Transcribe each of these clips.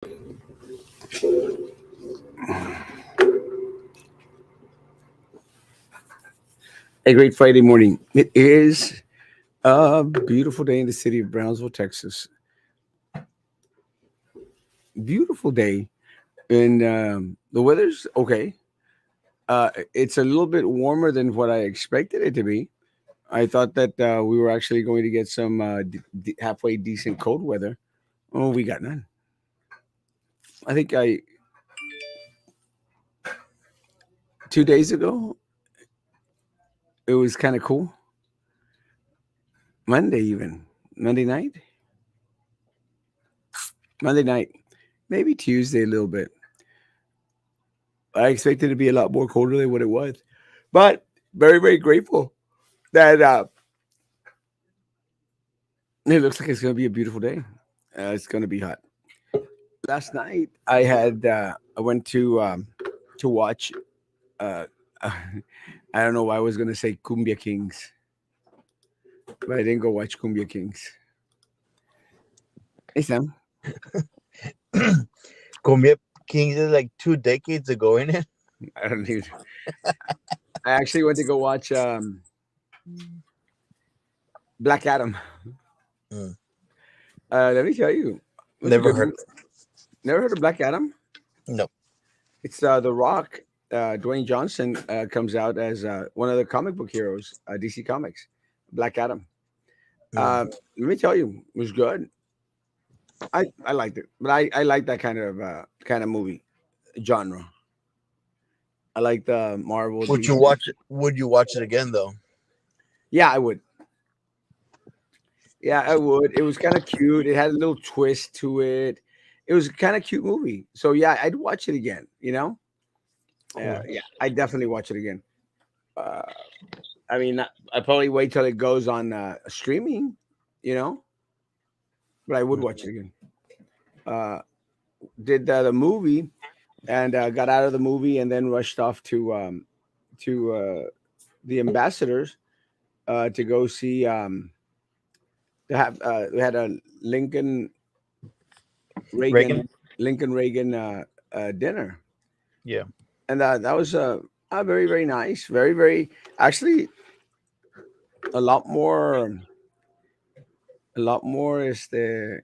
A great Friday morning. It is a beautiful day in the city of Brownsville, Texas. Beautiful day, and the weather's okay. It's a little bit warmer than what I expected it to be. I thought that we were actually going to get some halfway decent cold weather. Oh, we got none. I think I 2 days ago it was kind of cool. Monday even Monday night, Monday night, maybe Tuesday a little bit. I expected it to be a lot more colder than what it was, but very grateful that it looks like it's going to be a beautiful day. It's going to be hot. Last night I went to watch. Uh, I don't know why I was going to say Cumbia Kings, but I didn't go watch Cumbia Kings. Hey Sam, Cumbia Kings is like 2 decades ago, in it. I don't even. I actually went to go watch Black Adam. Mm. Let me tell you, it was a Never good heard. movie. Never heard of Black Adam? No. It's The Rock. Dwayne Johnson comes out as one of the comic book heroes, DC Comics, Black Adam. Mm. Let me tell you, it was good. I liked it, but I like that kind of movie genre. I like the Marvel Would you DC. watch it? Would you watch it again though? Yeah, I would. Yeah, I would. It was kind of cute. It had a little twist to it. It was a kind of cute movie. So yeah, I'd watch it again. Cool. Yeah, I definitely watch it again. Uh, I mean, I probably wait till it goes on streaming, you know, but I would watch it again. Uh, did the movie and got out of the movie and then rushed off to the ambassadors to go see. To have we had a Lincoln Reagan. Reagan Lincoln Reagan dinner, Yeah. and that was very nice, very actually a lot more is the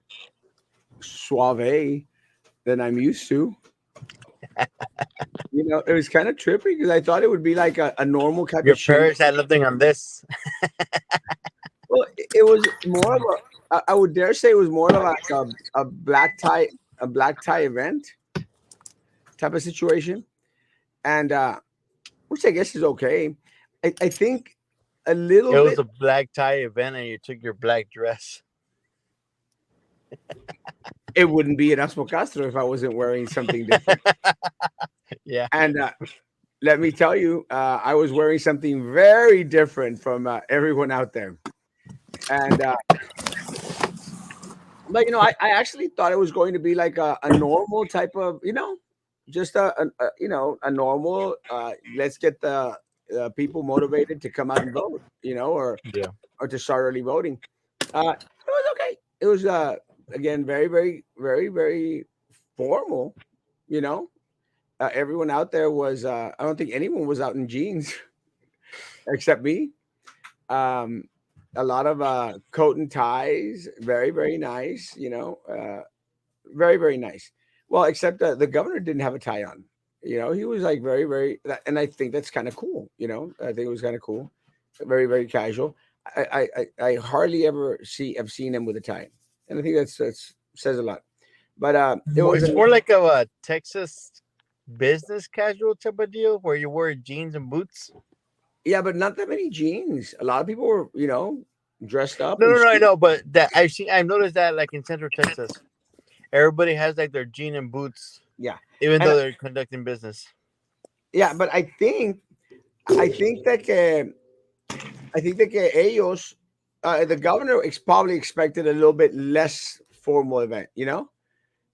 suave than I'm used to. It was kind of trippy because I thought it would be like a normal Your cappuccino. parents had nothing on this. Well, it was more of I would dare say it was more of like a black tie event type of situation, and which I guess is okay. I think a little It was bit a black tie event, and you took your black dress. it wouldn't be Erasmo Castro if I wasn't wearing something different. Yeah. And let me tell you, I was wearing something very different from everyone out there. And but I actually thought it was going to be like a normal type of, just a normal. Let's get the people motivated to come out and vote, Yeah. or to start early voting. It was okay. It was again very formal. You know, everyone out there was. I don't think anyone was out in jeans except me. Um, a lot of coat and ties, very nice. Very nice. Well, except the governor didn't have a tie on. He was like and I think that's kind of cool. I think it was kind of cool, very casual. I hardly ever have seen him with a tie, and I think that's says a lot. But it was It's more like a Texas business casual type of deal where you wear jeans and boots. yeah, but not that many jeans. A lot of people were dressed up No, and no, no, I know, but that I've noticed that like in Central Texas, everybody has like their jean and boots, yeah, even and though they're conducting business. yeah, but I think that ellos, the governor probably expected a little bit less formal event.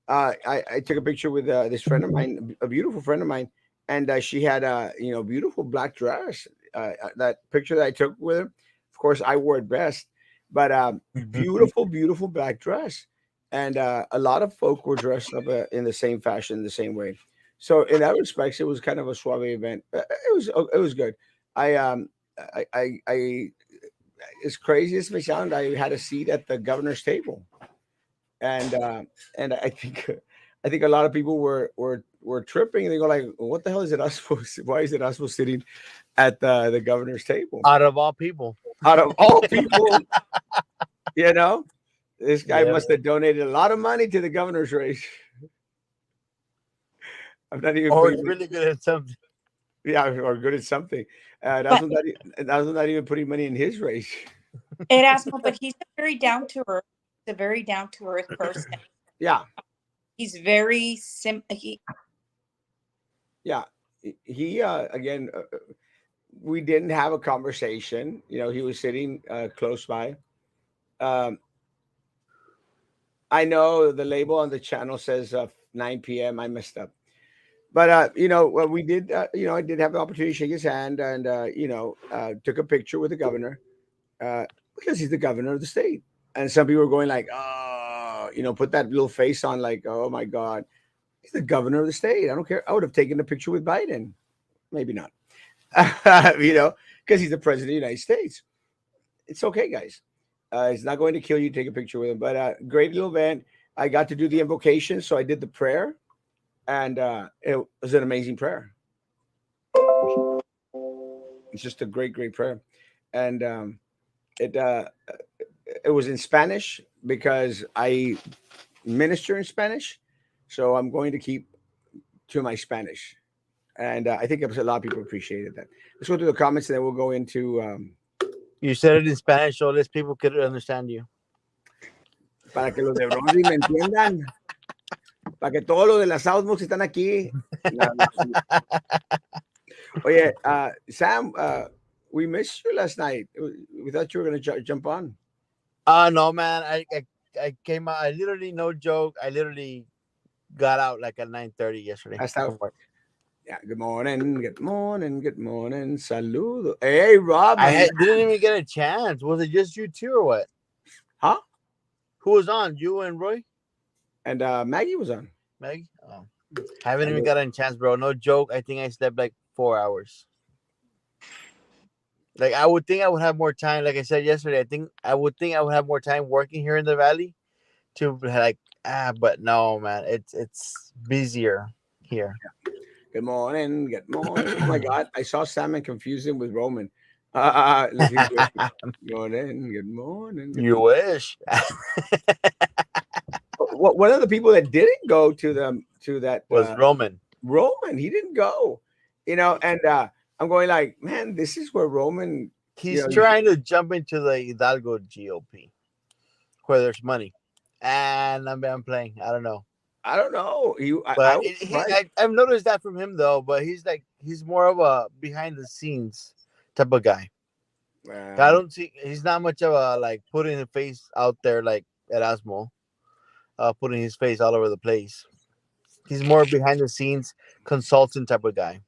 I took a picture with this friend of mine, a beautiful friend of mine, and she had a beautiful black dress. That picture that I took with her, of course, I wore it best, but beautiful black dress. and a lot of folk were dressed up in the same fashion, the same way. So in that respect, it was kind of a suave event. It was good. I I as crazy as it may sound, I had a seat at the governor's table, and I think a lot of people were tripping. They go like, "What the hell is it us supposed? Why is it us supposed sitting at the governor's table?" Out of all people. Out of all people, you know, this guy Yeah. must have donated a lot of money to the governor's race. I'm not even Or putting, it's really good at something. yeah, or good at something. That's But not, that's not even putting money in his race. Erasmo, but he's a very down to earth. He's a very down to earth person. Yeah, He's very He yeah. He again, we didn't have a conversation. He was sitting close by. Um, I know the label on the channel says 9 p.m. I messed up. But well, we did. I did have the opportunity to shake his hand, and took a picture with the governor uh, because he's the governor of the state. And some people were going like, "Oh, put that little face on, like, oh my God, he's the governor of the state. I don't care. I would have taken a picture with Biden. Maybe not, because he's the president of the United States. It's okay, guys. It's not going to kill you to take a picture with him. But great little event. I got to do the invocation, so I did the prayer, and it was an amazing prayer. It's just a great, great prayer, and it it was in Spanish because I minister in Spanish, so I'm going to keep to my Spanish, and I think a lot of people appreciated that. Let's go to the comments, and then we'll go into You said it in Spanish so less people could understand you. para que los de Bronzy me entiendan, para que todos los de la Southbox están aquí. No, no. Oye, Sam, we missed you last night. We thought you were going to jump on. No, man. I came out. I literally, no joke. I literally got out like at 9:30 yesterday. Passed out. from work. Yeah, good morning, good morning, good morning. Saludo. Hey, Rob. Didn't even get a chance. Was it just you two or what? Huh? Who was on? You and Roy? And Maggie was on. Maggie? Oh. Haven't even got a chance, bro. No joke. I think I slept like 4 hours. Like I would think I would have more time. Like I said yesterday, I would think I would have more time working here in the valley to like but no, man. It's busier here. Good morning, good morning. Oh my God, I saw Sam and confused him with Roman. Good morning, good morning. Good You morning. wish. One of the people that didn't go to that Was Roman. Roman, he didn't go. And I'm going like, man, this is where Roman. He's trying to jump into the Hidalgo GOP where there's money. And I'm playing. I don't know. I don't know. But I've noticed that from him though. But he's more of a behind the scenes type of guy. I don't see he's not much of a like putting his face out there like Erasmo, putting his face all over the place. He's more behind the scenes consultant type of guy.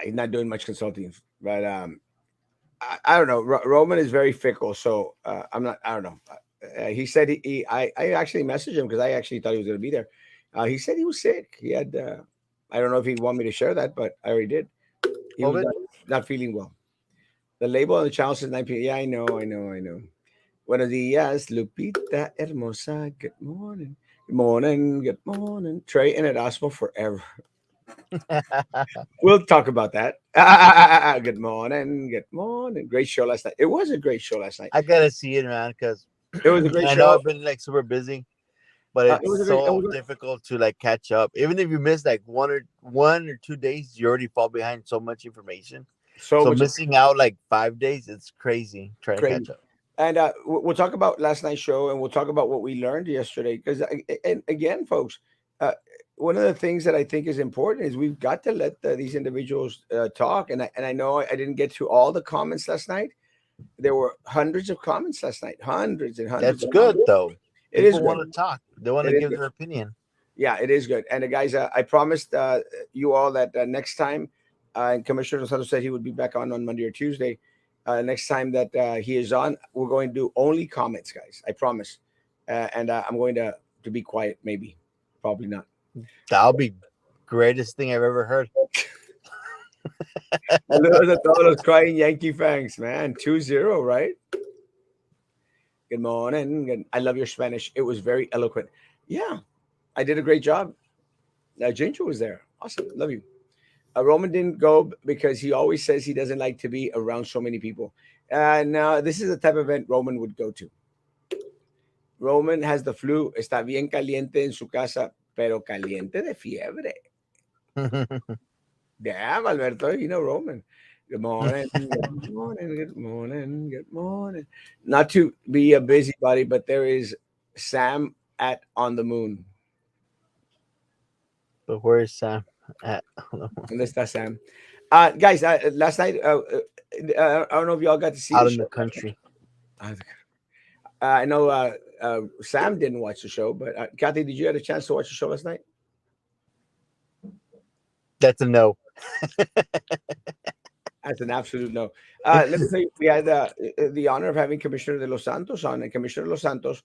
he's not doing much consulting, but I don't know. Roman is very fickle, so I'm not. I don't know. He said I actually messaged him because I actually thought he was going to be there. He said he was sick. He had. I don't know if he wanted me to share that, but I already did. He was not feeling well. The label on the channel says 9 p.m. Yeah, I know. Buenos días, Lupita Hermosa. Good morning. Good morning. Good morning. Trey and Erasmo forever. We'll talk about that. Good morning. Good morning. Great show last night. It was a great show last night. I gotta see it, man, because It was a great show. I know I've been like super busy, but it's so difficult to like catch up. Even if you miss like one or 2 days, you already fall behind so much information. So missing out like 5 days, it's crazy trying to catch up. And we'll talk about last night's show, and we'll talk about what we learned yesterday. Because, and again, folks, one of the things that I think is important is we've got to let these individuals talk. And I know I didn't get to all the comments last night. There were hundreds of comments last night, hundreds and hundreds. That's good, though. People want to talk. They want to give their opinion. Yeah, it is good. And guys, I promised you all that next time, and Commissioner Rosado said he would be back on Monday or Tuesday. Next time that he is on, we're going to do only comments, guys. I promise. And I'm going to to be quiet. Maybe, probably not. That'll be greatest thing I've ever heard. Saludos a todos los crying Yankee fans, man. 2-0, right? Good morning. I love your Spanish. It was very eloquent. Yeah, I did a great job. Ginger was there. Awesome. Love you. Roman didn't go because he always says he doesn't like to be around so many people. Now, this is the type of event Roman would go to. Roman has the flu. Está bien caliente en su casa, pero caliente de fiebre. Damn, Alberto, you know Roman. Good morning, good morning, good morning, good morning. Not to be a busybody, but there is Sam at on the moon. But where's Sam at? And that's Sam. Guys, last night, I don't know if y'all got to see Out the in the show. country. I know Sam didn't watch the show, but Kathy, did you have a chance to watch the show last night? That's a no. That's an absolute no. Let me tell you, we had the honor of having Commissioner de los Santos on, and Commissioner de los Santos,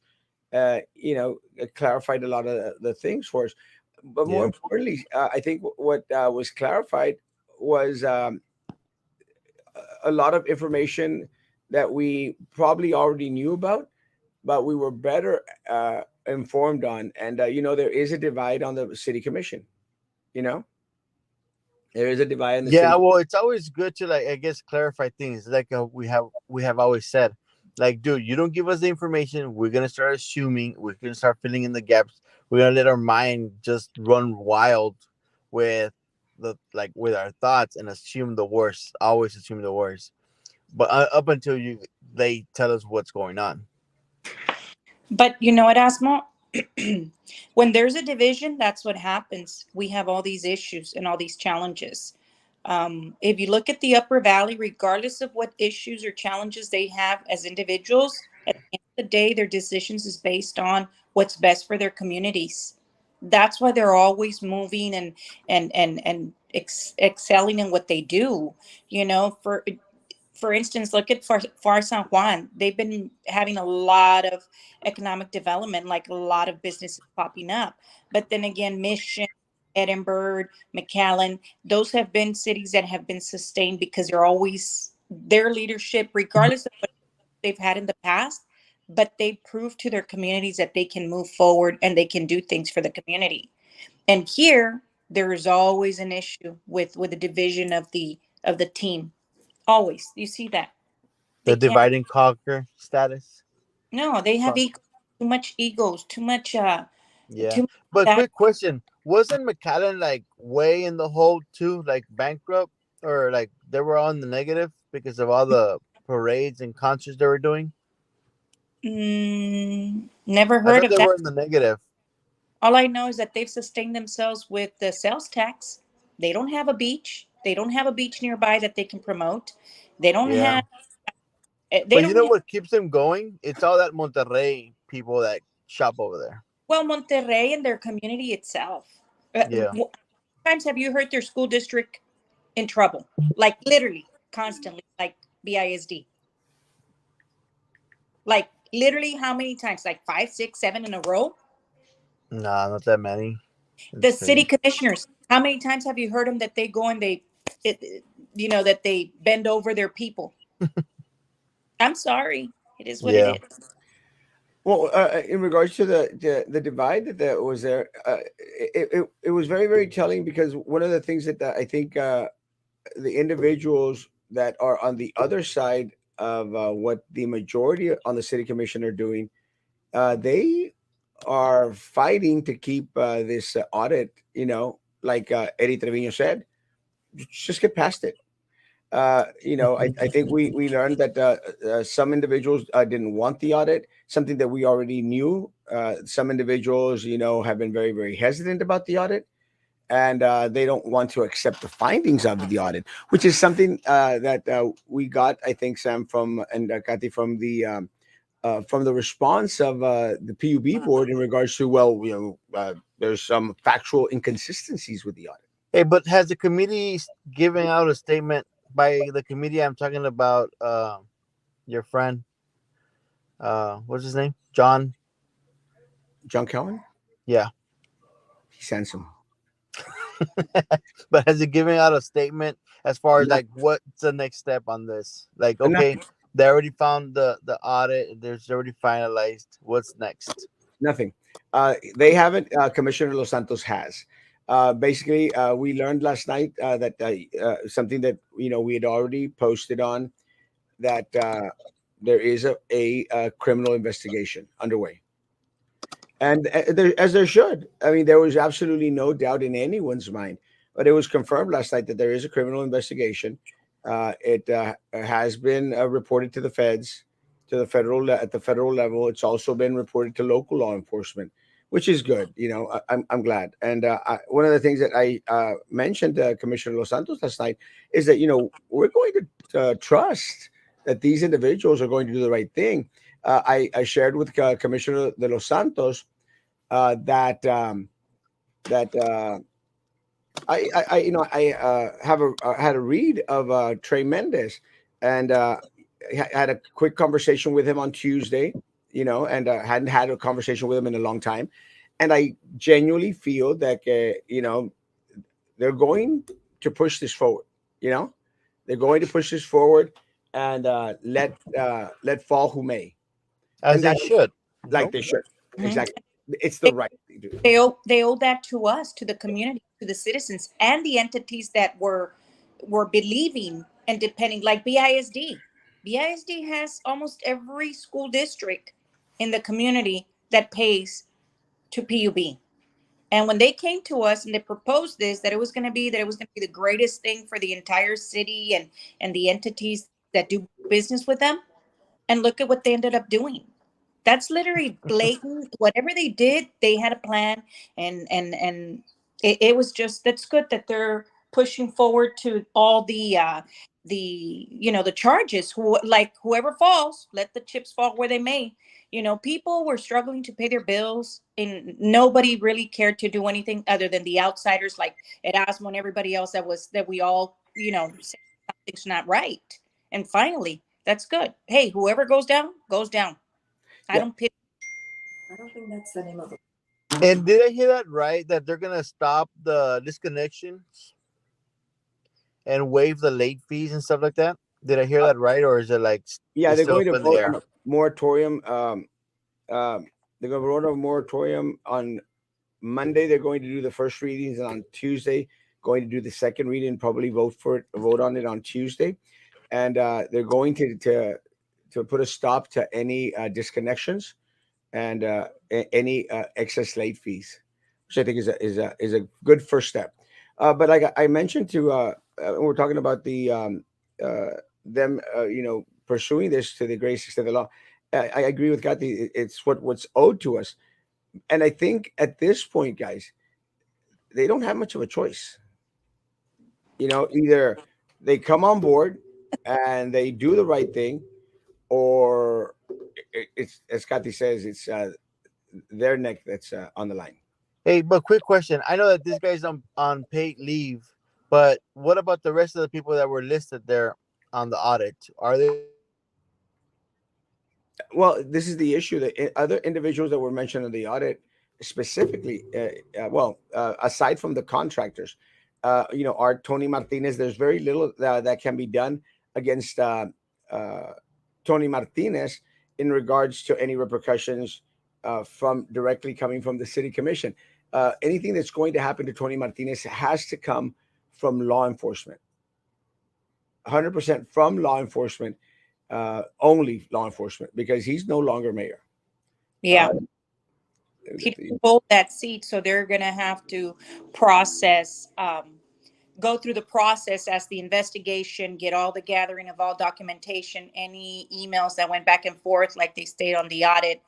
clarified a lot of the things for us. But more Yeah. importantly, I think what was clarified was a lot of information that we probably already knew about, but we were better informed on. And there is a divide on the city commission. You know, there is a divide in the Yeah, city. well, it's always good to like I guess clarify things. Like we have always said, like, dude, you don't give us the information, we're gonna start assuming, we're gonna start filling in the gaps. We're gonna let our mind just run wild with with our thoughts and assume the worst. Always assume the worst, but up until they tell us what's going on. But you know what, Asmo? When there's a division, that's what happens. We have all these issues and all these challenges. If you look at the Upper Valley, regardless of what issues or challenges they have as individuals, at the end of the day, their decisions is based on what's best for their communities. That's why they're always moving and excelling in what they do. For instance, look at Far San Juan. They've been having a lot of economic development, like a lot of businesses popping up. But then again, Mission, Edinburgh, McAllen, those have been cities that have been sustained because they're always their leadership, regardless of what they've had in the past, but they prove to their communities that they can move forward and they can do things for the community. And here, there is always an issue with the division of the team. Always. You see that. The They can't. divide and conquer status. No, they have too much egos, Yeah. too much But that. quick question. Wasn't McAllen like way in the hole too, like bankrupt? Or like they were on the negative because of all the parades and concerts they were doing? Never I heard thought of they that. were in the negative. All I know is that they've sustained themselves with the sales tax. They don't have a beach. They don't have a beach nearby that they can promote. They don't Yeah. have. They But you don't know have. what keeps them going? It's all that Monterrey people that shop over there. Well, Monterrey and their community itself. Yeah. Times have you heard their school district in trouble? Like literally, constantly, like BISD. Like literally, how many times? Like five, six, seven in a row. Nah, not that many. The That's city crazy. commissioners. How many times have you heard them that they go and that they bend over their people? I'm sorry. It is what it Yeah. is. Well, in regards to the divide that was there, it was very very telling because one of the things that I think the individuals that are on the other side of what the majority on the city commission are doing, they are fighting to keep this audit. Like Eddie Trevino said, just get past it. I think we learned that some individuals didn't want the audit, something that we already knew. Some individuals, have been very, very hesitant about the audit, and they don't want to accept the findings of the audit, which is something that we got, I think, Sam, and Kathy, from the response of the PUB board in regards to, well, there's some factual inconsistencies with the audit. Hey, but has the committee given out a statement? By the committee, I'm talking about your friend. What's his name? John. John Cowan? Yeah. He sends them. But has he given out a statement as far as No- like what's the next step on this? Like, okay, Nothing. they already found the audit. There's already finalized. What's next? Nothing. They haven't. Commissioner Los Santos has. Basically, we learned last night that something that we had already posted on that there is a criminal investigation underway, and as there should. I mean, there was absolutely no doubt in anyone's mind, but it was confirmed last night that there is a criminal investigation. It has been reported to the feds, to the at the federal level. It's also been reported to local law enforcement, which is good. I'm glad. And one of the things that I mentioned to Commissioner Los Santos last night is that we're going to trust that these individuals are going to do the right thing. I shared with Commissioner de Los Santos that that I have had a read of Trey Mendez, and had a quick conversation with him on Tuesday. And hadn't had a conversation with him in a long time, and I genuinely feel that they're going to push this forward. You know, they're going to push this forward and let fall who may, As and they that should. like No. they should. Mhm. Exactly, it's the right thing to do. They owe that to us, to the community, to the citizens, and the entities that were believing and depending, like BISD. BISD has almost every school district in the community that pays to PUB. And when they came to us and they proposed this, that it was going to be the greatest thing for the entire city and the entities that do business with them. And look at what they ended up doing. That's literally blatant. Whatever they did, they had a plan, and it was just, that's good that they're pushing forward to all the charges. Whoever falls, let the chips fall where they may. People were struggling to pay their bills, and nobody really cared to do anything other than the outsiders like Erasmo and everybody else that we all said something's not right. And finally, that's good. Hey, whoever goes down, goes down. I Yeah. don't pity. I don't think that's the name of it. And did I hear that right? That they're gonna stop the disconnections and waive the late fees and stuff like that? Did I hear that right, or is it like Yeah, it's they're still going up to in the vote on air? a moratorium. They're going to vote on a moratorium on Monday. They're going to do the first readings, and on Tuesday, going to do the second reading. Probably vote on it on Tuesday, and they're going to put a stop to any disconnections and any excess late fees, which I think is a good first step. But like I mentioned we're talking about uh, them, pursuing this to the greatest extent of the law. I agree with Kathy. It's what's owed to us, and I think at this point, guys, they don't have much of a choice. Either they come on board and they do the right thing, or it's as Kathy says, it's their neck that's on the line. Hey, but quick question. I know that this guy's on paid leave, but what about the rest of the people that were listed there on the audit? Are they Well, this is the issue that other individuals that were mentioned in the audit, specifically, aside from the contractors, our Tony Martinez. There's very little that can be done against uh, Tony Martinez in regards to any repercussions from directly coming from the city commission. Anything that's going to happen to Tony Martinez has to come from law enforcement, 100% from law enforcement, only law enforcement, because he's no longer mayor. Yeah, Uh, he didn't hold that seat, so they're gonna have to process, go through the process as the investigation, get all the gathering of all documentation, any emails that went back and forth, like they stayed on the audit.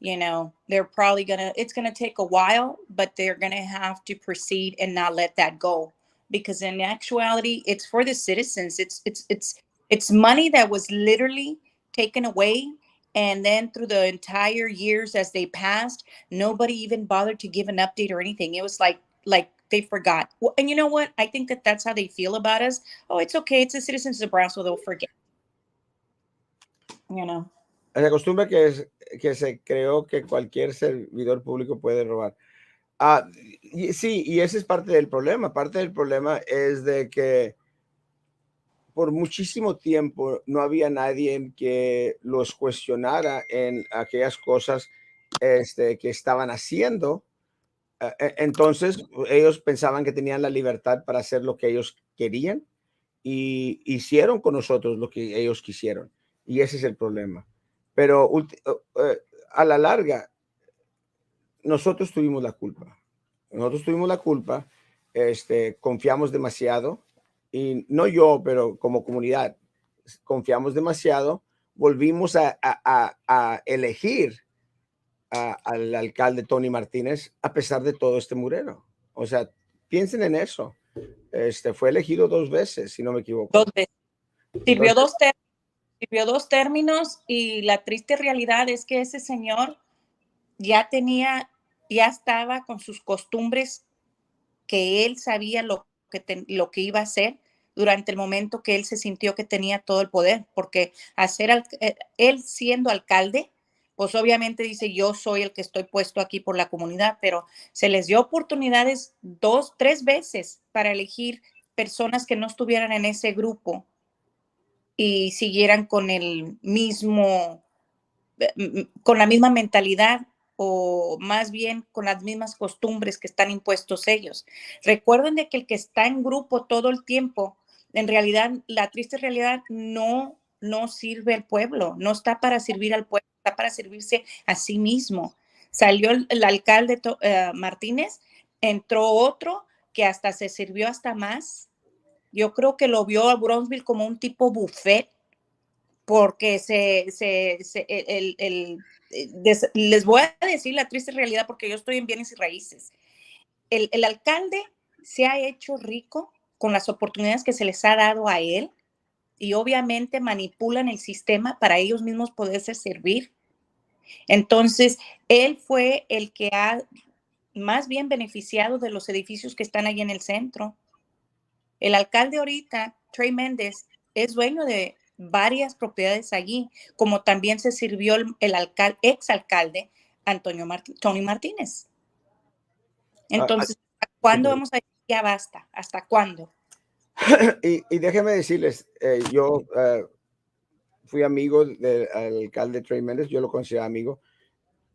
They're probably it's gonna take a while, but they're gonna have to proceed and not let that go, because in actuality, it's for the citizens. It's money that was literally taken away, and then through the entire years as they passed, nobody even bothered to give an update or anything. It was like they forgot. And you know what? I think that that's how they feel about us. Oh, it's okay. It's the citizens of Brownsville. They'll forget. You Se acostumbra que se creó que cualquier servidor público puede robar. Ah, sí, y ese es parte del problema. Parte del problema es de que por muchísimo tiempo no había nadie que los cuestionara en aquellas cosas que estaban haciendo. Entonces, ellos pensaban que tenían la libertad para hacer lo que ellos querían y hicieron con nosotros lo que ellos quisieron. Y ese es el problema. Pero a la larga, nosotros tuvimos la culpa. Nosotros tuvimos la culpa, confiamos demasiado, y no yo, pero como comunidad, confiamos demasiado, volvimos a elegir al alcalde Tony Martínez a pesar de todo este murero. O sea, piensen en eso. Fue elegido 2 veces, si no me equivoco. 2 veces. Entonces, Sirvió 2 términos y la triste realidad es que ese señor ya estaba con sus costumbres que él sabía lo que iba a hacer durante el momento que él se sintió que tenía todo el poder, porque él siendo alcalde, pues obviamente dice, yo soy el que estoy puesto aquí por la comunidad, pero se les dio oportunidades 2, 3 veces para elegir personas que no estuvieran en ese grupo y siguieran con la misma mentalidad o más bien con las mismas costumbres que están impuestos ellos. Recuerden de que el que está en grupo todo el tiempo, en realidad, la triste realidad no sirve al pueblo, no está para servir al pueblo, está para servirse a sí mismo. Salió el alcalde Martínez, entró otro que hasta se sirvió hasta más. Yo creo que lo vio a Bronzeville como un tipo buffet porque les voy a decir la triste realidad porque yo estoy en bienes y raíces. El alcalde se ha hecho rico con las oportunidades que se les ha dado a él y obviamente manipulan el sistema para ellos mismos poderse servir. Entonces, él fue el que ha más bien beneficiado de los edificios que están ahí en el centro. El alcalde ahorita, Trey Méndez, es dueño de varias propiedades allí, como también se sirvió el exalcalde Tony Martínez. Entonces, ¿hasta cuándo vamos a decir ya basta? ¿Hasta cuándo? y déjenme decirles, yo fui amigo del alcalde Trey Méndez, yo lo considero amigo.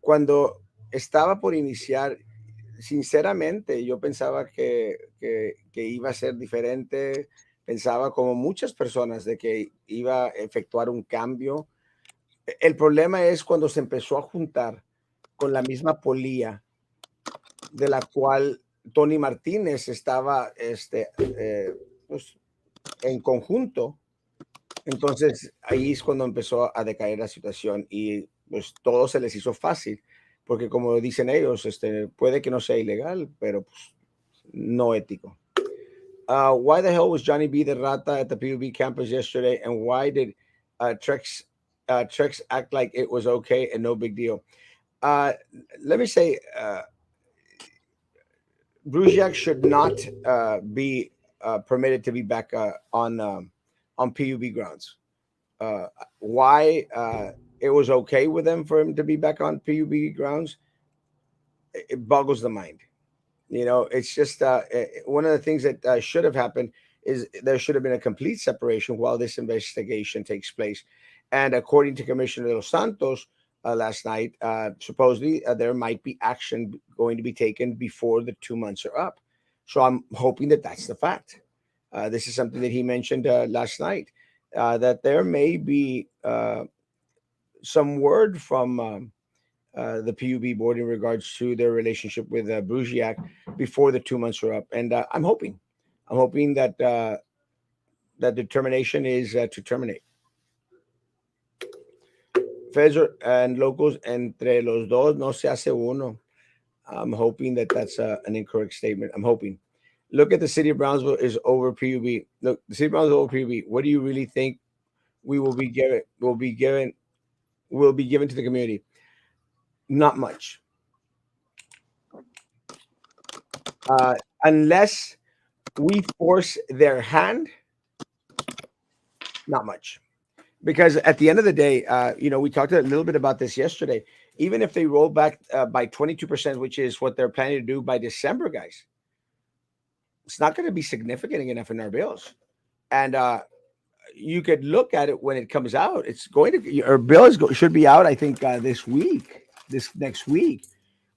Cuando estaba por iniciar, sinceramente, yo pensaba que iba a ser diferente, pensaba como muchas personas de que iba a efectuar un cambio. El problema es cuando se empezó a juntar con la misma polía de la cual Tony Martínez estaba pues, en conjunto. Entonces ahí es cuando empezó a decaer la situación y pues todo se les hizo fácil, porque como dicen ellos, puede que no sea ilegal, pero pues, no ético. Why the hell was Johnny B the Rata at the PUB campus yesterday, and why did Trex act like it was okay and no big deal? Let me say, Bruziak should not be permitted to be back on PUB grounds. Why it was okay with them for him to be back on PUB grounds, it boggles the mind. You know, it's just one of the things that should have happened is there should have been a complete separation while this investigation takes place. And according to Commissioner Los Santos last night, supposedly there might be action going to be taken before the 2 months are up. So I'm hoping that that's the fact. This is something that he mentioned last night, that there may be some word from the PUB board in regards to their relationship with Bruziak before the 2 months are up. And I'm hoping that that determination is to terminate. Feds and locals entre los dos no se hace uno. I'm hoping that that's an incorrect statement. I'm hoping. Look at the city of Brownsville is over PUB. Look, the city of Brownsville over PUB. What do you really think we will be given? Will be given to the community? Not much. Unless we force their hand, not much. Because at the end of the day, we talked a little bit about this yesterday. even if they roll back by 22%, which is what they're planning to do by December, guys, it's not going to be significant enough in our bills. And you could look at it when it comes out. It's going to our bill should be out, I think, this week, this next week.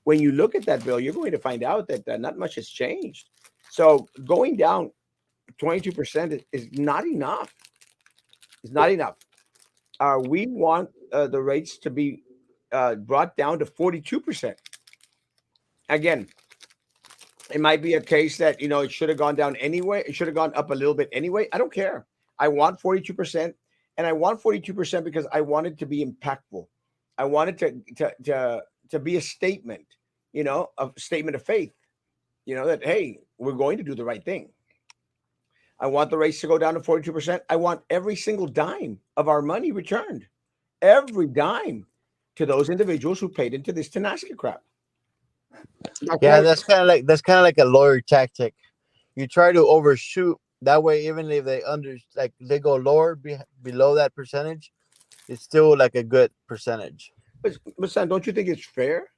When you look at that bill, you're going to find out that not much has changed. So going down 22% is not enough. It's not enough. We want the rates to be brought down to 42%. Again, it might be a case that it should have gone down anyway. It should have gone up a little bit anyway. I don't care. I want 42%, and I want 42% because I want it to be impactful. I want it to be a statement, a statement of faith. That hey, we're going to do the right thing. I want the rates to go down to 42%. I want every single dime of our money returned, every dime, to those individuals who paid into this Tenacity crap. Yeah, that's kind of like a lawyer tactic. You try to overshoot that way, even if they go lower below that percentage, it's still like a good percentage. But Sam, don't you think it's fair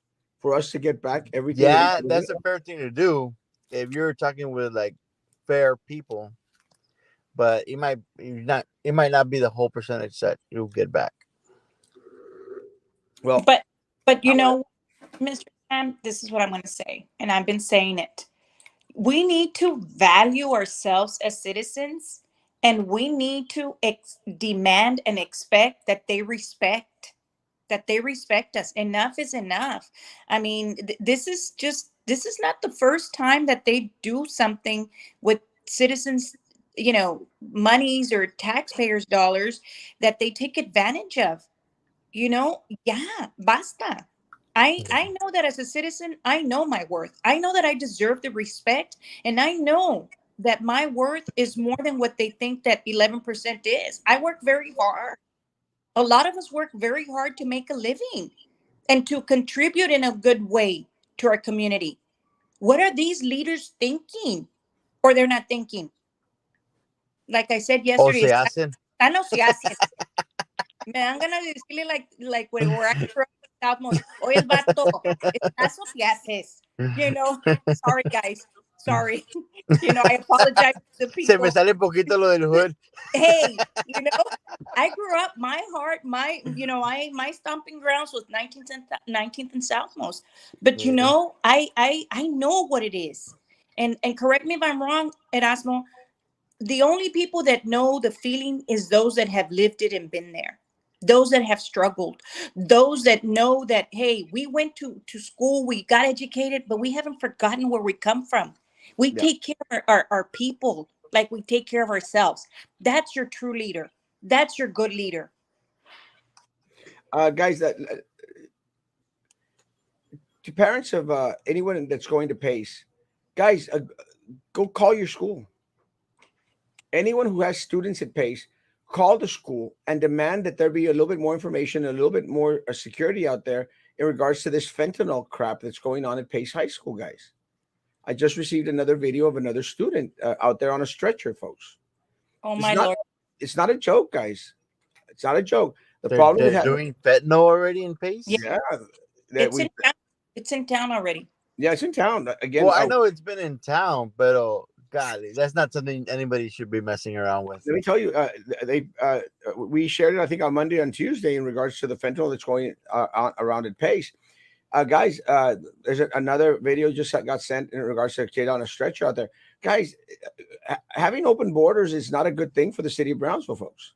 for us to get back everything that we Yeah, put in? that's a fair thing to do if you're talking with like fair people, but it might not be the whole percentage that you'll get back. Well, But I want Mr. Sam, this is what I'm going to say, and I've been saying it. We need to value ourselves as citizens, and we need to demand and expect that they respect us. Enough is enough. I mean, this is not the first time that they do something with citizens, monies or taxpayers' dollars that they take advantage of. Yeah, basta. I know that as a citizen, I know my worth. I know that I deserve the respect, and I know that my worth is more than what they think that 11% is. I work very hard. A lot of us work very hard to make a living and to contribute in a good way to our community. What are these leaders thinking? Or they're not thinking. Like I said O yesterday, se hacen. están o se hacen. Me dan ganas de decirle like where I grew up in Southmost. Oye, el vato, estás o te haces. Sorry guys. Sorry. I apologize to the Se me people. sale poquito lo del hood. Hey, I grew up, my heart, my stomping grounds was 19th and Southmost. But Yeah. I know what it is. And correct me if I'm wrong, Erasmo, the only people that know the feeling is those that have lived it and been there, those that have struggled, those that know that hey, we went to school, we got educated, but we haven't forgotten where we come from. We yeah, take care of our people like we take care of ourselves. That's your true leader. That's your good leader. guys, that to parents of anyone that's going to Pace, guys, go call your school. Anyone who has students at Pace, call the school and demand that there be a little bit more information, a little bit more security out there in regards to this fentanyl crap that's going on at Pace High School, guys. I just received another video of another student out there on a stretcher, folks. Oh It's my not. Lord. It's not a joke, guys. It's not a joke. The They're problem with they're that, doing fentanyl already in Yeah, Pace. yeah, that it's we, in town. It's in town already. yeah, it's in town again. Well, I know it's been in town, but golly, that's not something anybody should be messing around with. Let me tell you, we shared it, I think, on Monday and Tuesday in regards to the fentanyl that's going around at Pace. Guys, there's another video just got sent in regards to a kid on a stretcher out there. Guys, having open borders is not a good thing for the city of Brownsville, folks.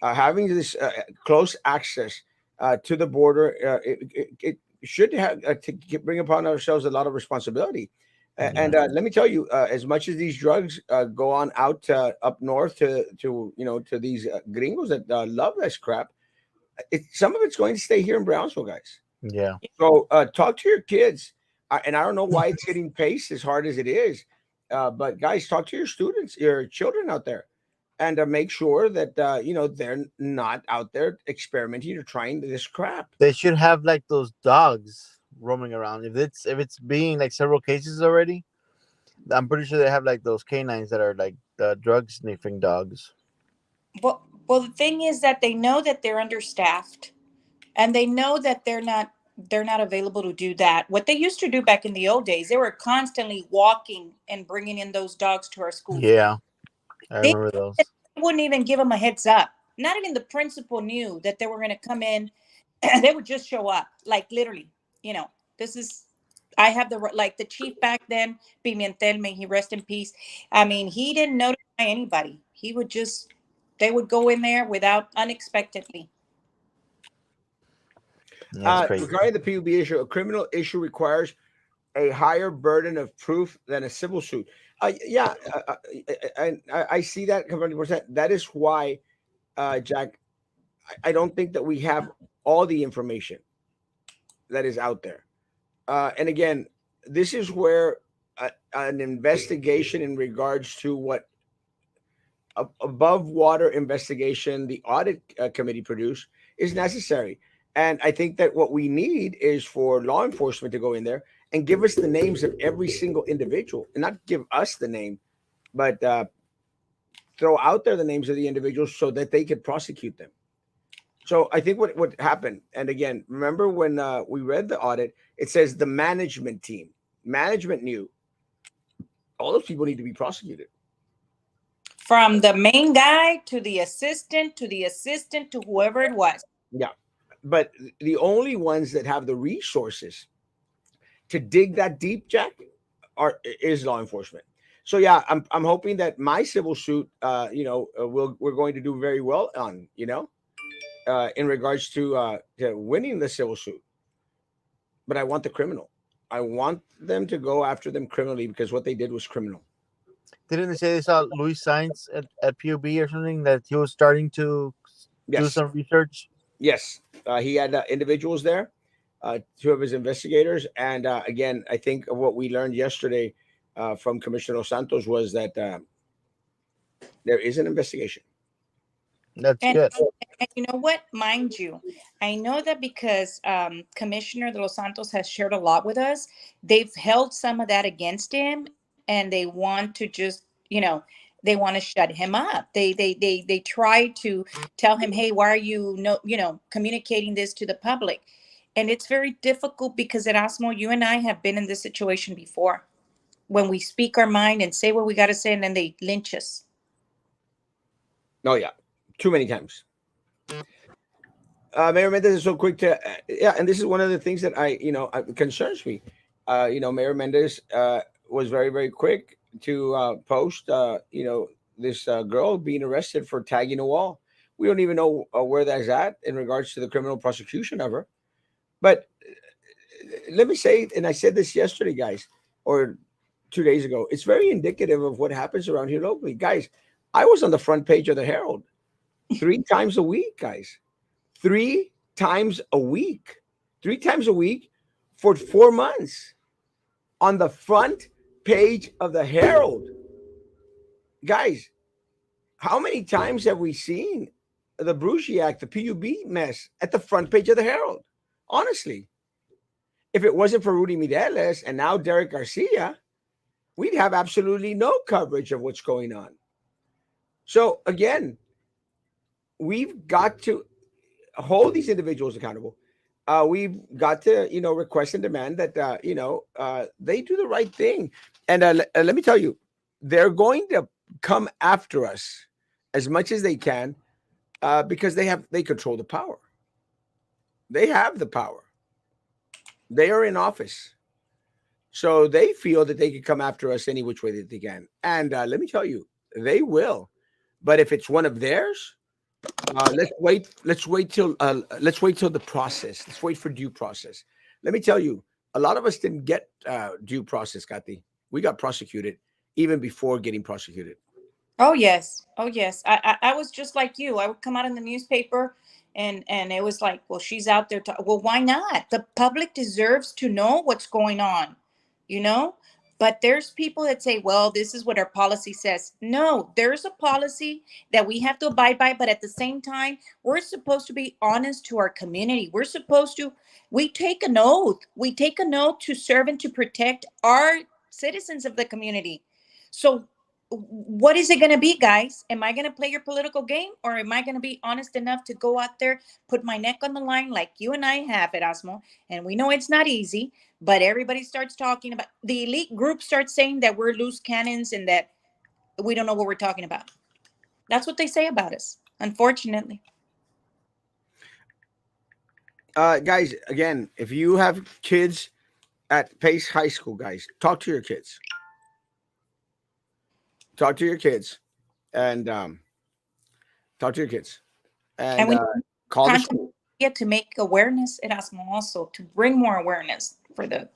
Having this close access to the border, it should have bring upon ourselves a lot of responsibility. And Yeah. let me tell you, as much as these drugs go on out up north to these gringos that love this crap, some of it's going to stay here in Brownsville, guys. Yeah. So talk to your kids, and I don't know why it's getting paced as hard as it is, but guys, talk to your students, your children out there, and make sure that they're not out there experimenting or trying this crap. They should have like those dogs roaming around. If it's being like several cases already, I'm pretty sure they have like those canines that are like the drug sniffing dogs. Well, the thing is that they know that they're understaffed, and they know that they're not. they're not available to do that. What they used to do back in the old days, they were constantly walking and bringing in those dogs to our schools. Yeah, I They remember those. wouldn't even give them a heads up. Not even the principal knew that they were going to come in. They would just show up, like literally. You know, this is. I have like the chief back then, Pimentel, may he rest in peace. I mean, he didn't notify anybody. He would just. They would go in there without unexpectedly. That's crazy. Regarding the PUB issue, a criminal issue requires a higher burden of proof than a civil suit. Yeah, I see that 100%. That is why, Jack, I don't think that we have all the information that is out there. And again, this is where an investigation in regards to what above water investigation the audit committee produced is necessary. And I think that what we need is for law enforcement to go in there and give us the names of every single individual, and not give us the name, but throw out there the names of the individuals so that they could prosecute them. So I think what happened, and again, remember when we read the audit, it says the management team, management knew all those people need to be prosecuted. From the main guy to the assistant to whoever it was. Yeah. But the only ones that have the resources to dig that deep, Jack, is law enforcement. So yeah, I'm hoping that my civil suit, we're going to do very well on, in regards to winning the civil suit. But I want the criminal. I want them to go after them criminally because what they did was criminal. Didn't they say they saw Louis Science at PUB or something, that he was starting to do Yes. some research? Yes. He had individuals there, two of his investigators. And again, I think what we learned yesterday from Commissioner Los Santos was that there is an investigation. That's And, good. and you know what? Mind you, I know that because Commissioner de Los Santos has shared a lot with us, they've held some of that against him, and they want to just, they want to shut him up. They try to tell him, hey, why are you communicating this to the public? And it's very difficult because Erasmo, you and I have been in this situation before, when we speak our mind and say what we got to say, and then they lynch us. Oh yeah, too many times. Mayor Mendez is so quick to, and this is one of the things that concerns me. Mayor Mendez was very, very quick to post, this girl being arrested for tagging a wall. We don't even know where that's at in regards to the criminal prosecution of her. But let me say, and I said this yesterday, guys, or 2 days ago, it's very indicative of what happens around here locally. Guys, I was on the front page of the Herald 3 times a week, guys. 3 times a week. 3 times a week for 4 months on the front page of the Herald. Guys, how many times have we seen the Bruciak, the PUB mess at the front page of the Herald? Honestly, if it wasn't for Rudy Mireles and now Derek Garcia, we'd have absolutely no coverage of what's going on. So again, we've got to hold these individuals accountable. We've got to, request and demand that, they do the right thing. And let me tell you, they're going to come after us as much as they can because they control the power. They have the power. They are in office. So they feel that they can come after us any which way that they can. And let me tell you, they will. But if it's one of theirs, let's wait. Let's wait till the process. Let's wait for due process. Let me tell you, a lot of us didn't get due process, Kathy. We got prosecuted even before getting prosecuted. Oh yes, oh yes. I was just like you. I would come out in the newspaper, and it was like, well, she's out there. Well, why not? The public deserves to know what's going on, you know. But there's people that say, well, this is what our policy says. No, there's a policy that we have to abide by, but at the same time, we're supposed to be honest to our community. We take an oath. We take an oath to serve and to protect our citizens of the community. So what is it going to be, guys? Am I going to play your political game, or am I going to be honest enough to go out there, put my neck on the line like you and I have, Erasmo? And we know it's not easy, but everybody starts talking about, the elite group starts saying that we're loose cannons and that we don't know what we're talking about. That's what they say about us, unfortunately. Guys, again, if you have kids at Pace High School, guys, talk to your kids. Talk to your kids, and talk to your kids, And and we call the contact school. media to make awareness, Erasmo, also to bring more awareness for the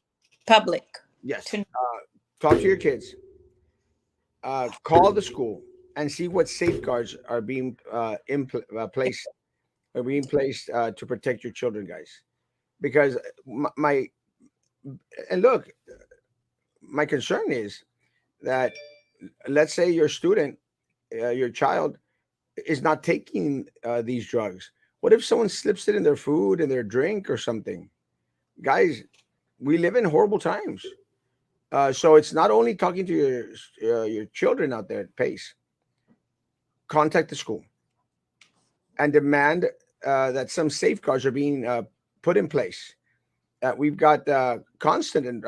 public. Yes, To talk to your kids. Call the school and see what safeguards are being placed are being placed to protect your children, guys. Because my and look, my concern is that, let's say your student, your child, is not taking these drugs. What if someone slips it in their food, in their drink, or something? Guys, we live in horrible times. So it's not only talking to your children out there at Pace. Contact the school and demand that some safeguards are being put in place. We've got constant and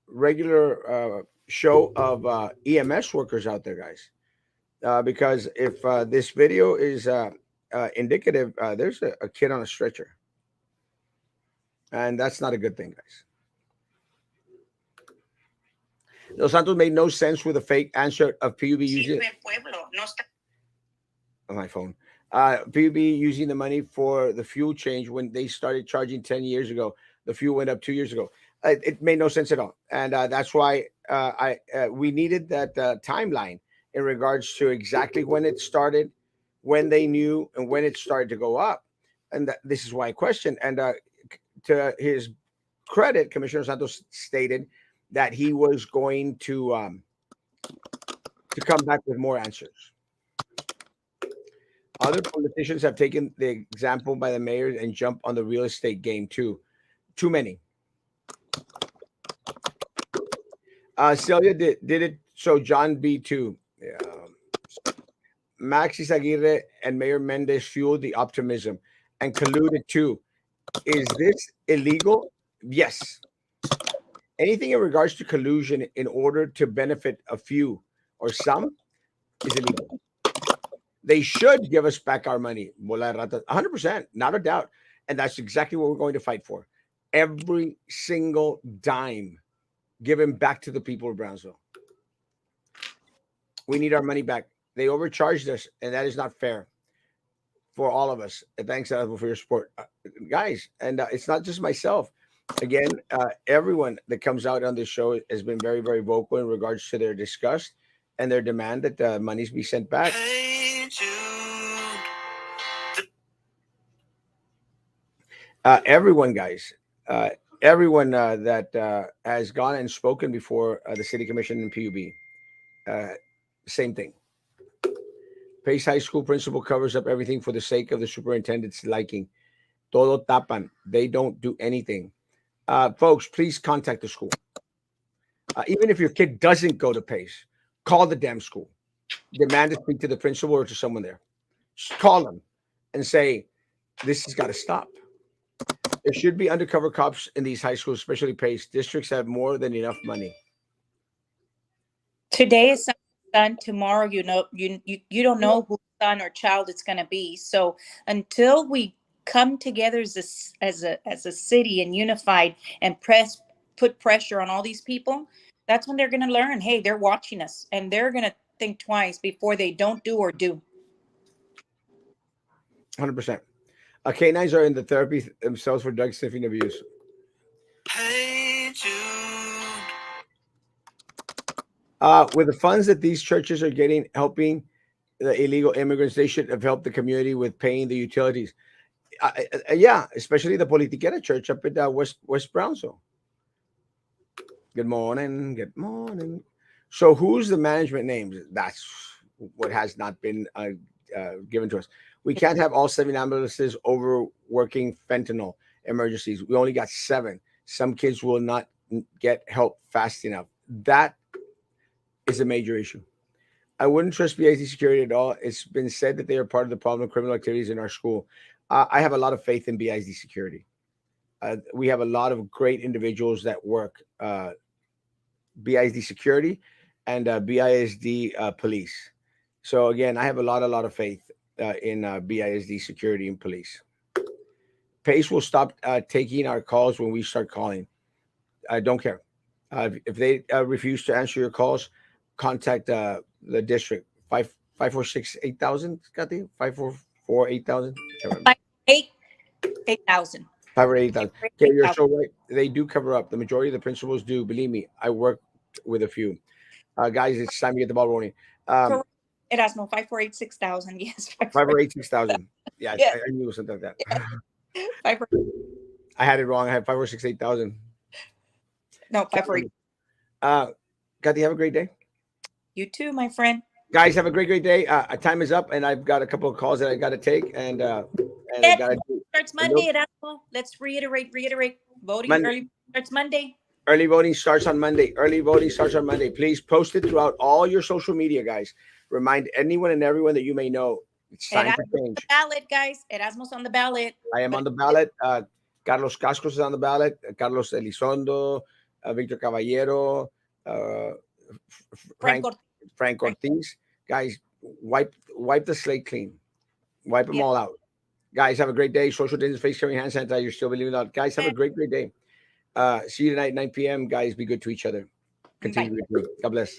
regular show of EMS workers out there, guys. Because if this video is indicative, there's a kid on a stretcher, and that's not a good thing, guys. Los Santos made no sense with a fake answer of PUB using on my phone. PUB using the money for the fuel change when they started charging 10 years ago. The fuel went up 2 years ago. It made no sense at all, and that's why we needed that timeline in regards to exactly when it started, when they knew, and when it started to go up. And this is why I question. And to his credit, Commissioner Santos stated that he was going to come back with more answers. Other politicians have taken the example by the mayors and jumped on the real estate game too. Too many. Celia did it, so John B too. Yeah. Maxis Aguirre and Mayor Mendez fueled the optimism and colluded too. Is this illegal? Yes. Anything in regards to collusion in order to benefit a few or some is illegal. They should give us back our money. 100%, not a doubt. And that's exactly what we're going to fight for. Every single dime given back to the people of Brownsville. We need our money back. They overcharged us, and that is not fair for all of us. And thanks, Erasmo, for your support. Guys, and it's not just myself. Again, everyone that comes out on this show has been very, very vocal in regards to their disgust and their demand that monies be sent back. Everyone, guys, everyone that has gone and spoken before the City Commission and PUB, same thing. Pace High School principal covers up everything for the sake of the superintendent's liking. Todo tapan. They don't do anything. Folks, please contact the school. Even if your kid doesn't go to Pace, call the damn school. Demand to speak to the principal or to someone there. Just call them and say, this has got to stop. There should be undercover cops in these high schools, especially Pace. Districts have more than enough money. today is someone's son, tomorrow you don't know whose son or child it's going to be. So until we come together as a city and unified and put pressure on all these people, that's when they're going to learn, hey, they're watching us, and they're going to think twice before they don't do or do. 100%. Canines are in the therapy themselves for drug sniffing abuse. Hey, with the funds that these churches are getting, helping the illegal immigrants, they should have helped the community with paying the utilities. Yeah, especially the Politiquera Church up at West Brownsville. Good morning. Good morning. So, who's the management names? That's what has not been given to us. We can't have all 7 ambulances overworking fentanyl emergencies. We only got 7. Some kids will not get help fast enough. That is a major issue. I wouldn't trust BIC security at all. It's been said that they are part of the problem of criminal activities in our school. I have a lot of faith in BIC security. We have a lot of great individuals that work BISD security and BISD police. So again, I have a lot of faith in BISD security and police. Pace will stop taking our calls when we start calling. I don't care. If they refuse to answer your calls, contact the district. 546 8000. Kathy, 544 8000. Five, eight, 8,000. 548,000. Okay, you're 8,000. so right. They do cover up. The majority of the principals do. Believe me, I worked with a few. Guys, it's time to get the ball rolling. Correct. Erasmo, 548,6,000. Yes, 546,000. Yeah, Yeah. I knew it was something like that. Five, I had it wrong. I had 546 8000. no, 548. Kathy, have a great day. You too, my friend. Guys, have a great day. Time is up, and I've got a couple of calls that I got to take, and I got to do. Starts Monday, Erasmo. Let's reiterate. Voting Monday. early starts Monday. Early voting starts on Monday. Early voting starts on Monday. Please post it throughout all your social media, guys. Remind anyone and everyone that you may know it's time for Erasmo's on change. the ballot, guys. Erasmo's on the ballot. I am on the ballot. Carlos Cascos is on the ballot. Carlos Elizondo, Victor Caballero, Frank Ortiz. Guys, wipe the slate clean. Wipe them all out. Guys, have a great day. Social distance, face covering, hand sanitizer. Still believing that. Guys, have a great day. See you tonight, 9 p.m. Guys, be good to each other. Continue to be good. God bless.